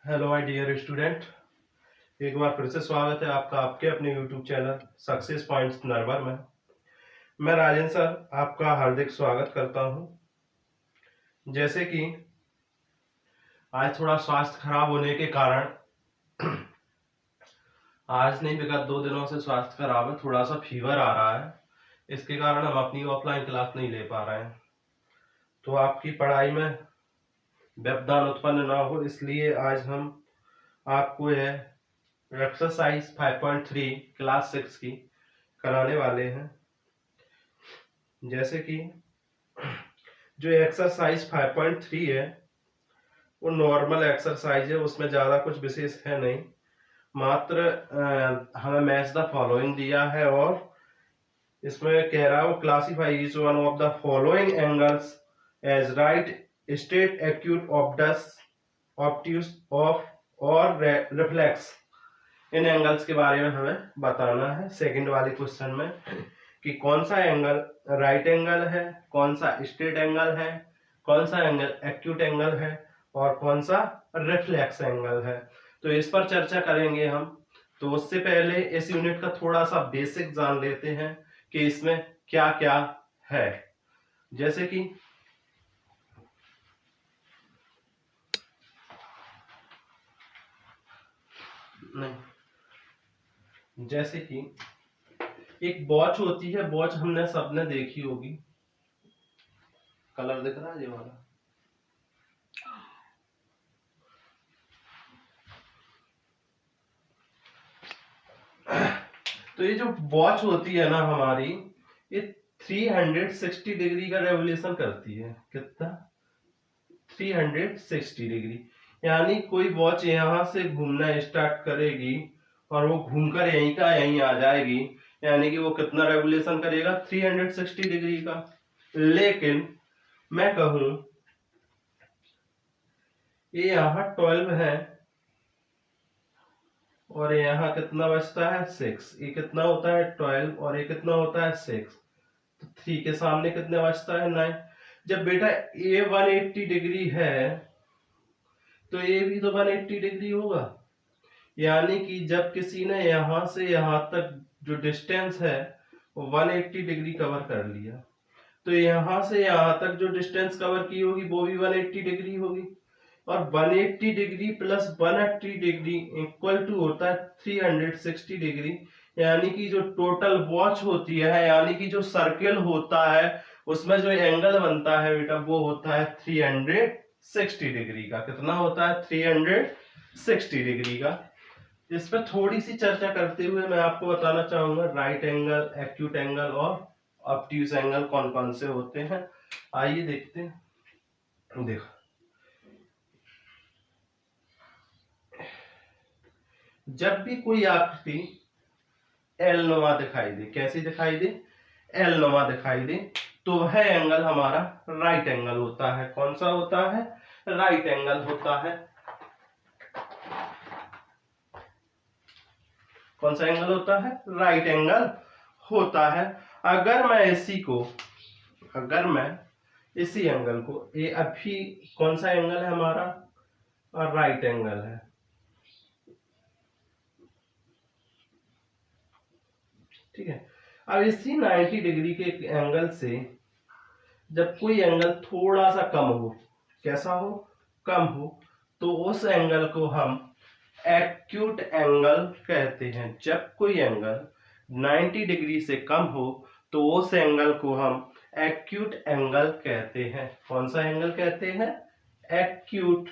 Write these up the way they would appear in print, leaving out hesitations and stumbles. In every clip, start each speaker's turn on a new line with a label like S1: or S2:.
S1: Hello my dear student, एक बार फिर से स्वागत है आपका आपके अपने YouTube channel success points Narwar में। मैं राजन सर आपका हार्दिक स्वागत करता हूं। जैसे कि आज थोड़ा स्वास्थ्य खराब होने के कारण आज नहीं विगत 2 दिनों से स्वास्थ्य खराब है, थोड़ा सा फीवर आ रहा है। इसके कारण हम अपनी ऑफलाइन क्लास नहीं ले पा रहे हैं, तो आपकी पढ़ाई में व्यवधान उत्पन्न ना हो इसलिए आज हम आपको यह एक्सरसाइज 5.3 क्लास 6 की कराने वाले हैं। जैसे कि जो एक्सरसाइज 5.3 है वो नॉर्मल एक्सरसाइज है, उसमें ज़्यादा कुछ विशेष है नहीं, मात्र हमें मैच द फॉलोइंग दिया है और इसमें कह रहा है वो classify each one of the following angles as right, straight, acute, obtuse, obtuse, of और रिफ्लेक्स। इन एंगल्स के बारे में हमें बताना है सेकंड वाले क्वेश्चन में कि कौन सा एंगल राइट एंगल है, कौन सा स्ट्रेट एंगल है, कौन सा एंगल एक्यूट एंगल है और कौन सा रिफ्लेक्स एंगल है। तो इस पर चर्चा करेंगे हम। तो उससे पहले इस यूनिट का थोड़ा सा बेसिक जान लेते हैं कि इसमें क्या क्या है। जैसे कि एक वॉच होती है, वॉच हमने सबने देखी होगी। कलर दिख रहा है ये वाला। तो ये जो वॉच होती है ना हमारी, ये 360 डिग्री का रेवोल्यूशन करती है। कितना? 360 डिग्री। यानी कोई वॉच यहां से घूमना स्टार्ट करेगी और वो घूमकर यहीं का यहीं आ जाएगी, यानी कि वो कितना रेवोल्यूशन करेगा? 360 डिग्री का। लेकिन मैं कहूं ये यहाँ 12 है और यहाँ कितना बचता है? 6। ये कितना होता है? 12 और ये कितना होता है? 6। तो 3 के सामने कितने बचता है? 9। जब बेटा ये 180 डिग्री है तो ये भी तो 180 डिग्री होगा। यानी कि जब किसी ने यहां से यहां तक जो डिस्टेंस है वो 180 डिग्री कवर कर लिया, तो यहां से यहां तक जो डिस्टेंस कवर की होगी वो भी 180 डिग्री होगी। और 180 degree plus 180 degree equal to होता है 360 डिग्री। यानी कि जो टोटल वॉच होती है, यानी कि जो सर्किल होता है उसमें जो एंगल बनता है बेटा वो होता है 360 डिग्री का। कितना होता है? 360 डिग्री का। इस पर थोड़ी सी चर्चा करते हुए मैं आपको बताना चाहूंगा राइट एंगल, एक्यूट एंगल और ऑब्ट्यूस एंगल कौन कौन से होते हैं। आइए देखते हैं। देखो, जब भी कोई आकृति एल नुमा दिखाई दे, कैसी दिखाई दे? एल नुमा दिखाई दे, तो वह एंगल हमारा राइट एंगल होता है। कौन सा होता है? राइट एंगल होता है। कौन सा एंगल होता है? राइट एंगल होता है। अगर मैं इसी एंगल को, ये अभी कौन सा एंगल है हमारा? राइट एंगल है। ठीक है। अब इसी 90 डिग्री के एंगल से जब कोई एंगल थोड़ा सा कम हो, कैसा हो? कम हो, तो उस एंगल को हम एक्यूट एंगल कहते हैं। जब कोई एंगल 90 डिग्री से कम हो तो उस एंगल को हम एक्यूट एंगल कहते हैं। कौन सा एंगल कहते हैं? एक्यूट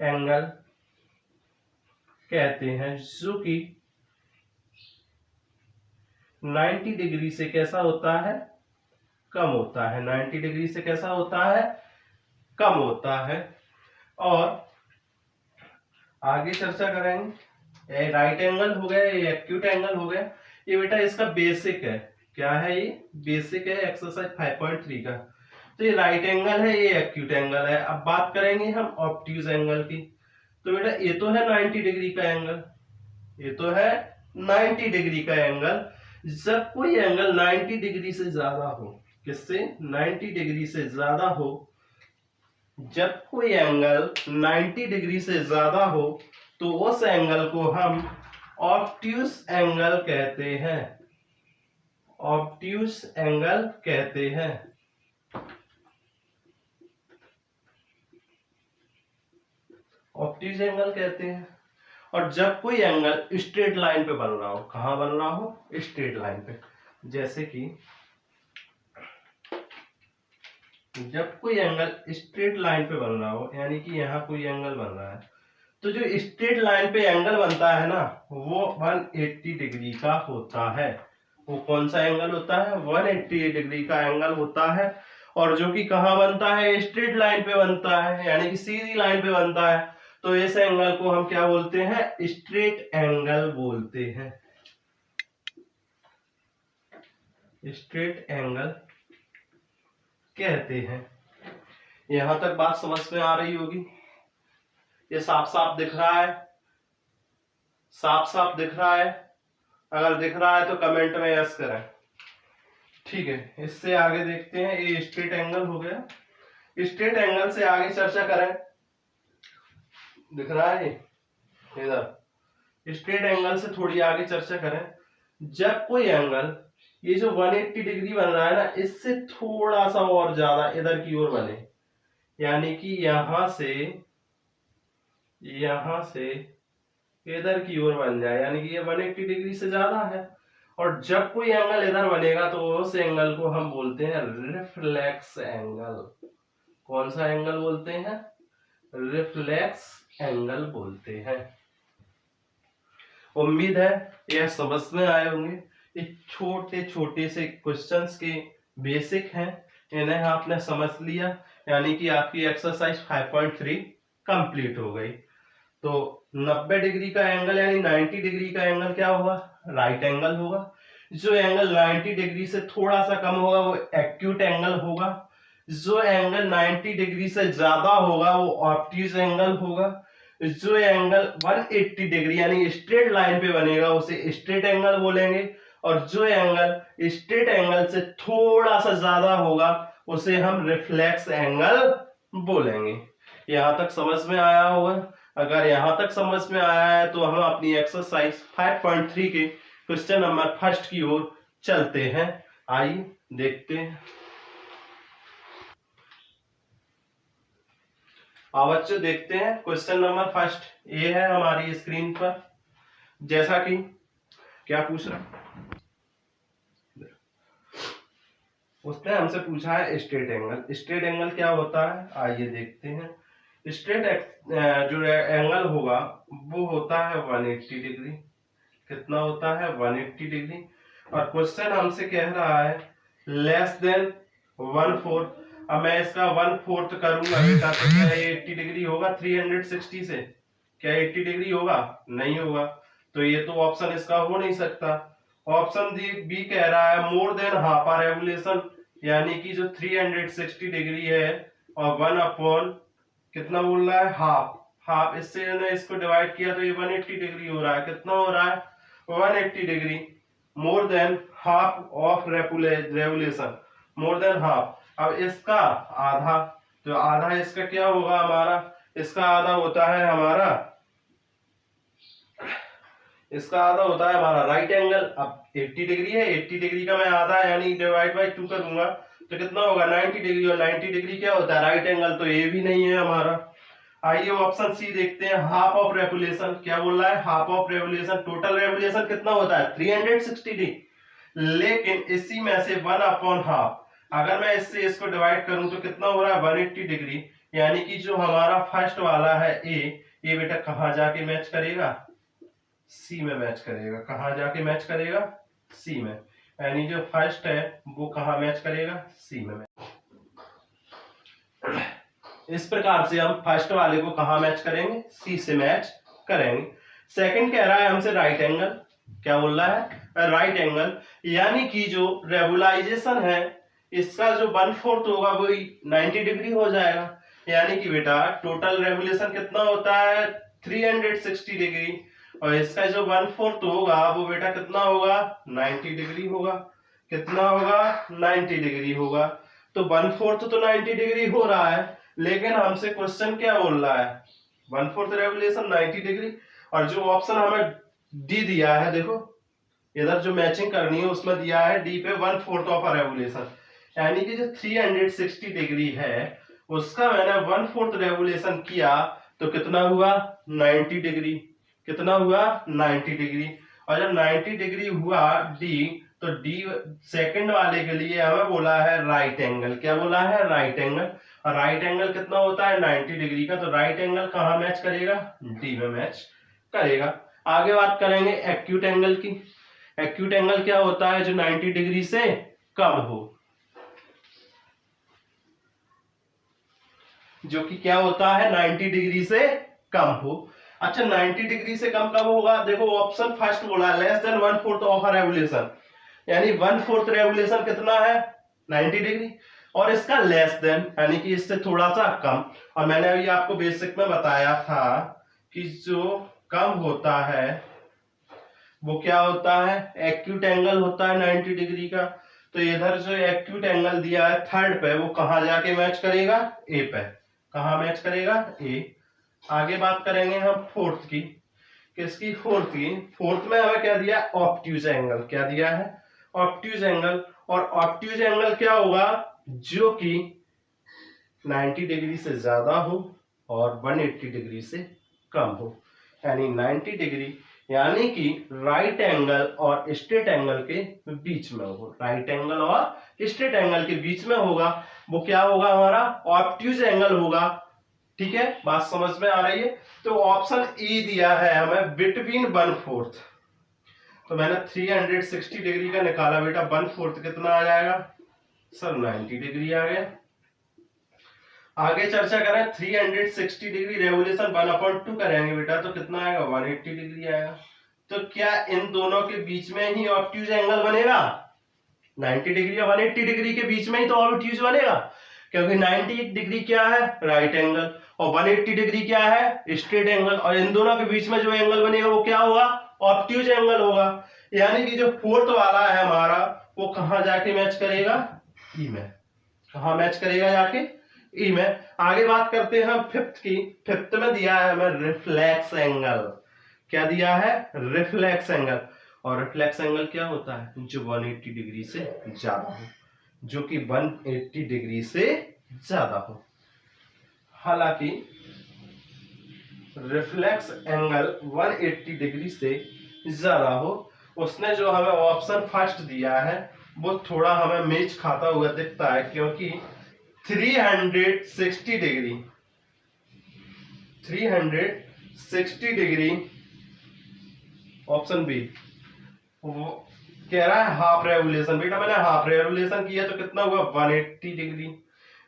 S1: एंगल कहते हैं, जो कि 90 डिग्री से कैसा होता है? कम होता है। 90 डिग्री से कैसा होता है? कम होता है। और आगे चर्चा करेंगे। ये राइट एंगल हो गया, ये एक्यूट एंगल हो गया। ये बेटा इसका बेसिक है। क्या है ये? बेसिक है एक्सरसाइज 5.3 का। तो ये राइट एंगल है, ये एक्यूट एंगल है। अब बात करेंगे हम ऑब्ट्यूस एंगल की। तो बेटा ये तो है 90 डिग्री का एंगल, ये तो है 90 डिग्री का एंगल। जब कोई एंगल 90 डिग्री से ज्यादा हो, किससे? 90 डिग्री से ज्यादा हो, जब कोई एंगल 90 डिग्री से ज्यादा हो तो उस एंगल को हम ऑब्ट्यूस एंगल कहते हैं। ऑब्ट्यूस एंगल कहते हैं। ऑब्ट्यूस एंगल कहते हैं। और जब कोई एंगल स्ट्रेट लाइन पे बन रहा हो, कहां बन रहा हो? स्ट्रेट लाइन पे। जैसे कि जब कोई एंगल स्ट्रेट लाइन पे बन रहा हो, यानी कि यहां कोई एंगल बन रहा है, तो जो स्ट्रेट लाइन पे एंगल बनता है ना, वो 180 डिग्री का होता है। वो कौन सा एंगल होता है? 180 डिग्री का एंगल होता है। और जो कि कहां बनता है? स्ट्रेट लाइन पे बनता है, यानी कि सीधी लाइन पे बनता है। तो इस एंगल को हम क्या बोलते हैं? स्ट्रेट एंगल बोलते हैं। स्ट्रेट एंगल कहते हैं। यहां तक बात समझ में आ रही होगी। ये साफ साफ दिख रहा है? साफ साफ दिख रहा है? अगर दिख रहा है तो कमेंट में यस करें। ठीक है, इससे आगे देखते हैं। ये स्ट्रेट एंगल हो गया। स्ट्रेट एंगल से आगे चर्चा करें। दिख रहा है इधर? स्ट्रेट एंगल से थोड़ी आगे चर्चा करें। जब कोई एंगल ये जो 180 डिग्री बन रहा है ना, इससे थोड़ा सा और ज्यादा इधर की ओर बने, यानी कि यहां से इधर की ओर बन जाए, यानी कि ये 180 डिग्री से ज्यादा है। और जब कोई एंगल इधर बनेगा तो उस एंगल को हम बोलते हैं रिफ्लेक्स एंगल। कौन सा एंगल बोलते हैं? रिफ्लेक्स एंगल बोलते हैं। उम्मीद है यह समझ में आए होंगे। ये छोटे छोटे से क्वेश्चंस के बेसिक हैं, इन्हें आपने समझ लिया, यानी कि आपकी एक्सरसाइज 5.3 कंप्लीट हो गई। तो 90 डिग्री का एंगल यानी 90 डिग्री का एंगल क्या होगा? राइट एंगल होगा। जो एंगल 90 डिग्री से थोड़ा सा कम होगा वो एक्यूट एंगल होगा। जो एंगल 90 डिग्री से ज्यादा होगा वो ऑब्ट्यूज एंगल होगा। जो एंगल 180 डिग्री यानी स्ट्रेट लाइन पे बनेगा उसे स्ट्रेट एंगल बोलेंगे। और जो एंगल स्ट्रेट एंगल से थोड़ा सा ज्यादा होगा उसे हम रिफ्लेक्स एंगल बोलेंगे। यहां तक समझ में आया होगा? अगर यहां तक समझ में आया है तो हम अपनी एक्सरसाइज 5.3 के क्वेश्चन नंबर फर्स्ट की ओर चलते हैं। आइए देखते हैं। बच्चों देखते हैं क्वेश्चन नंबर फर्स्ट। ये है हमारी स्क्रीन पर। जैसा कि क्या पूछ रहा, उसने हमसे पूछा है स्ट्रेट एंगल। स्ट्रेट एंगल क्या होता है आइए देखते हैं। स्ट्रेट जो एंगल होगा वो होता है 180 डिग्री। कितना होता है? 180 डिग्री। और क्वेश्चन हमसे कह रहा है लेस देन 1/4। अब मैं इसका 1/4 करूंगा बेटा तो क्या 80 डिग्री होगा? 360 से क्या 80 डिग्री होगा? नहीं होगा। तो ये तो ऑप्शन इसका हो नहीं सकता। ऑप्शन बी कह रहा है मोर देन हाफ आ रेवोल्यूशन, यानी कि जो 360 डिग्री है और 1 अपॉन कितना बोल रहा है? हाफ। हाफ इससे इसको डिवाइड किया तो ये 180 डिग्री हो रहा है। कितना हो रहा है? 180 degree. More than half of revolution, more than half. अब इसका आधा, तो आधा इसका क्या होगा हमारा? इसका आधा होता है हमारा, इसका आधा होता है हमारा राइट एंगल। अब 80 डिग्री है, 80 डिग्री का मैं आधा यानी डिवाइड बाय 2 करूंगा तो कितना होगा? 90 डिग्री। और 90 डिग्री क्या होता है? Right angle. तो ये भी नहीं है हमारा। आइए ऑप्शन सी देखते हैं। हाफ ऑफ रेवोल्यूशन क्या बोल रहा है? Half of revolution. Total revolution कितना होता है? 360 डिग्री। लेकिन इसी में से 1 अपॉन हाफ, अगर मैं इससे इसको डिवाइड करूं तो कितना हो रहा है? 180 डिग्री। यानी कि जो हमारा फर्स्ट वाला है ए, ये बेटा कहां जाके मैच करेगा? सी में मैच करेगा। कहां जाके मैच करेगा? सी में। यानी जो फर्स्ट है वो कहां मैच करेगा? सी में। इस प्रकार से हम फर्स्ट वाले को कहां मैच करेंगे? सी से मैच करेंगे। सेकंड कह रहा है हमसे राइट एंगल। क्या बोल रहा है? राइट एंगल, यानी कि जो रेवोलाइजेशन है इसका जो 1/4 होगा वही 90 डिग्री हो जाएगा। यानी कि बेटा टोटल रेवोल्यूशन कितना होता है? 360 डिग्री। और इसका जो 1/4 होगा वो बेटा कितना होगा? 90 डिग्री होगा। कितना होगा? 90 डिग्री होगा। तो 1/4 तो 90 डिग्री हो रहा है, लेकिन हमसे क्वेश्चन क्या बोल रहा है, 1/4 रेवोल्यूशन 90 डिग्री, और जो ऑप्शन हमें डी दिया है, देखो इधर जो मैचिंग करनी है उसमें दिया है डी पे 1/4 ऑफ अ रेवोल्यूशन, यानी कि जो 360 डिग्री है उसका मैंने 1/4 रेवोल्यूशन किया तो कितना हुआ 90 डिग्री, कितना हुआ 90 डिग्री। और जब 90 डिग्री हुआ डी, तो डी सेकंड वाले के लिए हमें बोला है राइट एंगल, क्या बोला है राइट एंगल, और राइट एंगल कितना होता है 90 डिग्री का, तो राइट एंगल कहाँ मैच करेगा, डी में मैच करेगा। आगे बात करेंगे एक्यूट एंगल की। एक्यूट एंगल क्या होता है, जो 90 डिग्री से कम हो, जो कि क्या होता है 90 डिग्री से कम हो। अच्छा 90 डिग्री से कम कब होगा, देखो ऑप्शन फर्स्ट बोला less than 1/4 of a revolution, यानी 1/4 रेवोल्यूशन कितना है 90 डिग्री, और इसका लेस देन यानी कि इससे थोड़ा सा कम। और मैंने अभी आपको बेसिक में बताया था कि जो कम होता है वो क्या होता है, एक्यूट एंगल होता है 90 डिग्री का। तो इधर जो एक्यूट एंगल दिया है थर्ड पे, वो कहां जाके मैच करेगा, ए पे, कहां मैच करेगा, ए। आगे बात करेंगे हम फोर्थ की, किसकी, फोर्थ की। फोर्थ में हमें क्या दिया, ऑब्ट्यूज एंगल, क्या दिया है, ऑब्ट्यूज एंगल। और ऑब्ट्यूज एंगल क्या होगा, जो कि 90 डिग्री से ज्यादा हो और 180 डिग्री से कम हो, यानी 90 डिग्री यानी कि राइट एंगल और स्ट्रेट एंगल के बीच में हो, राइट एंगल और स्ट्रेट एंगल के बीच में होगा, वो क्या होगा हमारा ऑब्ट्यूज एंगल होगा। ठीक है, बात समझ में आ रही है। तो ऑप्शन ई दिया है हमें बिटवीन 1/4, तो मैंने 360 डिग्री का निकाला बेटा, 1/4 कितना आ जाएगा सर 90 डिग्री आ गया। आगे चर्चा करें 360 डिग्री रेवोल्यूशन 1/2 करेंगे बेटा, तो कितना आएगा 180 डिग्री आएगा। तो क्या इन दोनों के बीच में ही ऑब्ट्यूज एंगल बनेगा, 90 डिग्री और 180 डिग्री के बीच में ही तो ऑब्ट्यूज बनेगा, क्योंकि 90 डिग्री क्या है राइट एंगल और 180 डिग्री क्या है स्ट्रेट एंगल, और इन दोनों के बीच में जो एंगल बनेगा वो क्या होगा, ऑब्ट्यूज एंगल होगा। यानी कि जो फोर्थ वाला है हमारा वो कहां जाके मैच करेगा, ई में, कहां मैच करेगा जाके, ई में। आगे बात करते हैं हम फिफ्थ की। फिफ्थ में दिया है हमें रिफ्लेक्स एंगल, क्या दिया है रिफ्लेक्स एंगल, और रिफ्लेक्स एंगल क्या होता है, जो 180 डिग्री से ज्यादा हो, जो कि 180 डिग्री से ज्यादा हो। हालांकि रिफ्लेक्स एंगल 180 डिग्री से ज्यादा हो, उसने जो हमें ऑप्शन फर्स्ट दिया है वो थोड़ा हमें मैच खाता हुआ दिखता है, क्योंकि 360 डिग्री 360 डिग्री ऑप्शन बी वो कह रहा है हाफ रेवोल्यूशन। बेटा मैंने हाफ रेवोल्यूशन किया तो कितना हुआ 180 डिग्री,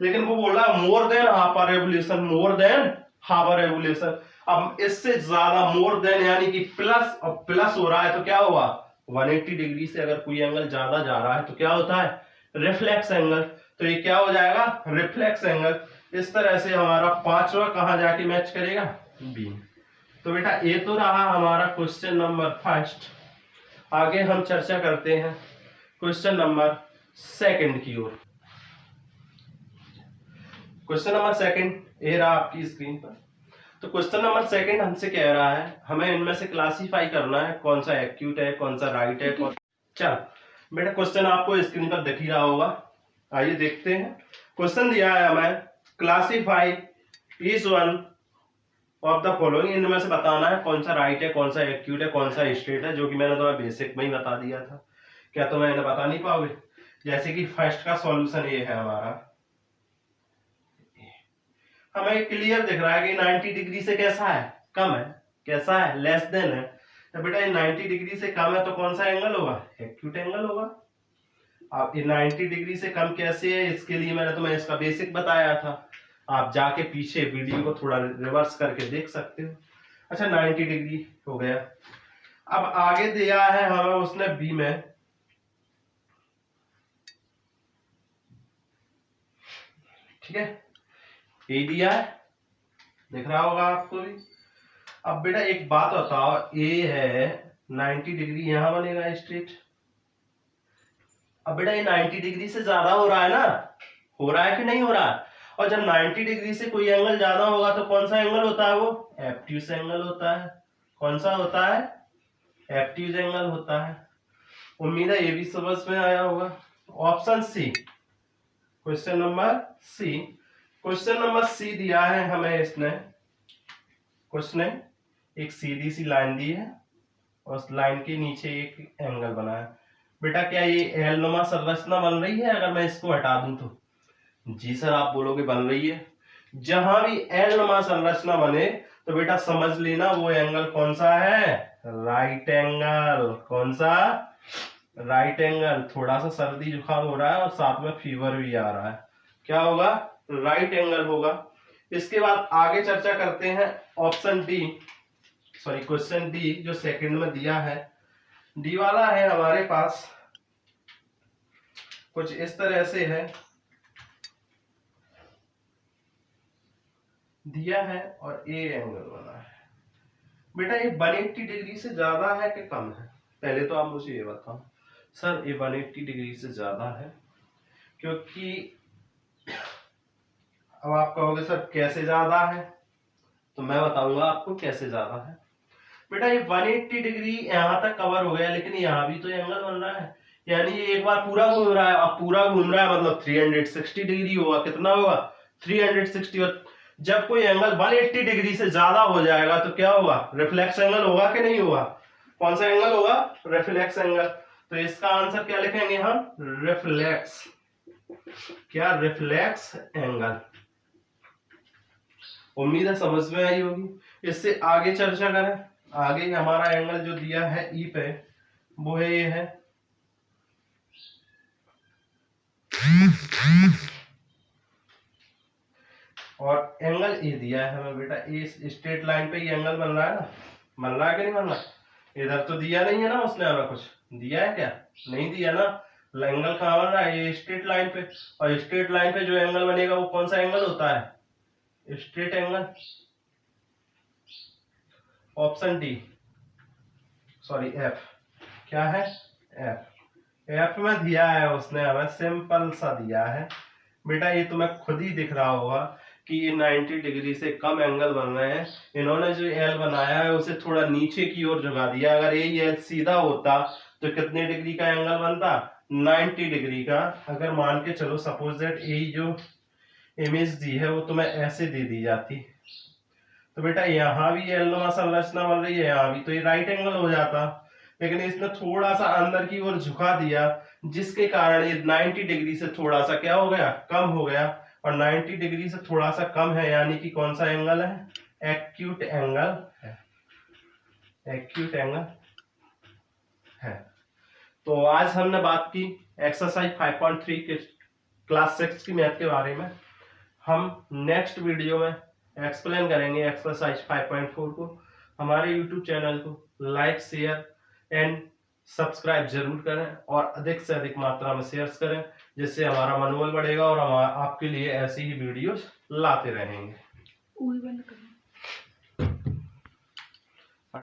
S1: लेकिन वो बोला more than half revolution, more than half revolution. अब इससे ज्यादा मोर देन यानी कि प्लस, और प्लस हो रहा है तो क्या हुआ 180 डिग्री से अगर कोई एंगल ज्यादा जा रहा है तो क्या होता है रिफ्लेक्स एंगल, तो ये क्या हो जाएगा रिफ्लेक्स एंगल। इस तरह से हमारा पांचवा कहां जाके मैच करेगा, बी। तो बेटा ये तो रहा हमारा क्वेश्चन नंबर फर्स्ट। आगे हम चर्चा करते हैं क्वेश्चन नंबर सेकंड की ओर। क्वेश्चन नंबर सेकंड ये रहा आपकी स्क्रीन पर। तो क्वेश्चन नंबर सेकंड हमसे कह रहा है हमें इनमें से क्लासिफाई करना है कौन सा एक्यूट है कौन सा राइट है कौन। चल बेटा क्वेश्चन आपको स्क्रीन पर दिख ही रहा होगा, आइए देखते हैं। क्वेश्चन दिया है हमें classify each one of the following, इनमें से बताना है कौन सा राइट है कौन सा एक्यूट है कौन सा स्ट्रेट है, जो कि मैंने तुम्हें बेसिक में ही बता दिया था। क्या तुम्हें इन्हें बता नहीं पाओगे, जैसे कि फर्स्ट का सॉल्यूशन ये है हमारा, हमें क्लियर दिख रहा है कि 90 डिग्री से कैसा है कम है, कैसा है लेस देन है। तो बेटा ये 90 डिग्री से कम है तो कौन सा एंगल होगा, एक्यूट एंगल होगा। अब ये 90 डिग्री से कम कैसे है, इसके लिए मैंने तुम्हें इसका बेसिक बताया था, आप जाके पीछे वीडियो को थोड़ा रिवर्स करके देख सकते हो। अच्छा 90 डिग्री हो गया। अब आगे दिया है हमें उसने बी में, ठीक है ए दिया है, दिख रहा होगा आपको भी। अब बेटा एक बात बताओ, ए है 90 डिग्री यहां बनेगा स्ट्रेट। अब बेटा ये 90 डिग्री से ज्यादा हो रहा है ना, हो रहा है कि नहीं हो रहा है। और जब 90 डिग्री से कोई एंगल ज्यादा होगा तो कौन सा एंगल होता है? वो एब्ट्यूस एंगल होता है। कौन सा होता है? एब्ट्यूस एंगल होता है। उम्मीद है ये भी समझ में आया होगा। Option C, question number C. Question number C दिया है हमें इसने, कुछ नहीं, एक सीधी सी लाइन दी है और उस लाइन के नीचे एक एंगल बना है। बेटा क्या ये एल नुमा संरचना बन रही है अगर मैं इसको हटा दूं तो? जी सर, आप बोलोगे बन रही है। जहां भी एल नुमा संरचना बने तो बेटा समझ लेना वो एंगल कौन सा है? Right angle. कौन सा? Right angle. थोड़ा सा सर्दी जुकाम हो रहा है और साथ में फीवर भी आ रहा है, क्या होगा? राइट एंगल होगा। इसके बाद आगे चर्चा करते हैं option D, sorry question D जो सेकंड में दिया है। डी वाला है हमारे पास कुछ इस तरह से है, दिया है और ए एंगल बना है। बेटा ये 180 डिग्री से ज्यादा है कि कम है? पहले तो आप मुझे ये बताओ। सर ये 180 डिग्री से ज्यादा है, क्योंकि अब आप कहोगे सर कैसे ज्यादा है, तो मैं बताऊंगा आपको कैसे ज्यादा है। बेटा ये 180 डिग्री यहां तक कवर हो गया, लेकिन यहाँ भी तो एंगल बन रहा है, यानी ये एक बार पूरा घूम रहा है। अब पूरा घूम रहा है मतलब 360 डिग्री होगा। कितना होगा? 360। जब कोई एंगल 180 डिग्री से ज्यादा हो जाएगा तो क्या होगा? रिफ्लेक्स एंगल होगा कि नहीं होगा? कौन सा एंगल होगा? Reflex angle. तो इसका आंसर क्या लिखेंगे हम? रिफ्लेक्स। क्या? Reflex angle. उम्मीद है समझ में आई होगी। इससे आगे चर्चा करें। आगे हमारा एंगल जो दिया है ई पे, वो है ये है और एंगल ए दिया है हमें। बेटा ए स्ट्रेट लाइन पे ये एंगल बन रहा है ना, बन रहा है कि नहीं बन रहा? इधर तो दिया नहीं है ना उसने हमें, कुछ दिया है क्या? नहीं दिया ना। एंगल कहाँ बन रहा है? ये स्ट्रेट लाइन पे, और स्ट्रेट लाइन पे जो एंगल बनेगा वो कौन सा एंगल होता है? Straight angle. Option D, sorry F. क्या है? एफ। एफ में दिया है उसने हमें, सिंपल सा दिया है। बेटा ये तुम्हें खुद ही दिख रहा होगा कि ये 90 डिग्री से कम एंगल बन रहे हैं। इन्होंने जो एल बनाया है उसे थोड़ा नीचे की ओर झुका दिया। अगर ये एल सीधा होता तो कितने डिग्री का एंगल बनता? 90 डिग्री का। अगर मान के चलो सपोज दैट ये जो इमेज दी है वो तुम्हें ऐसे दे दी जाती, तो बेटा यहाँ भी एल नुमा संरचना बन रही है, यहाँ भी, तो ये राइट एंगल हो जाता। लेकिन इसने थोड़ा सा अंदर की ओर झुका दिया, जिसके कारण ये 90 डिग्री से थोड़ा सा क्या हो गया? कम हो गया। और 90 डिग्री से थोड़ा सा कम है, यानी कि कौन सा एंगल है? एक्यूट एंगल है। एक्यूट एंगल है। तो आज हमने बात की एक्सरसाइज 5.3 के क्लास 6 की मैथ के बारे में। हम नेक्स्ट वीडियो में एक्सप्लेन करेंगे एक्सरसाइज 5.4 को। हमारे YouTube चैनल को लाइक, शेयर एंड सब्सक्राइब जरूर करें और अधिक से अधिक मात्रा में शेयर करें, जिससे हमारा मनोबल बढ़ेगा और हम आपके लिए ऐसी ही वीडियोस लाते रहेंगे।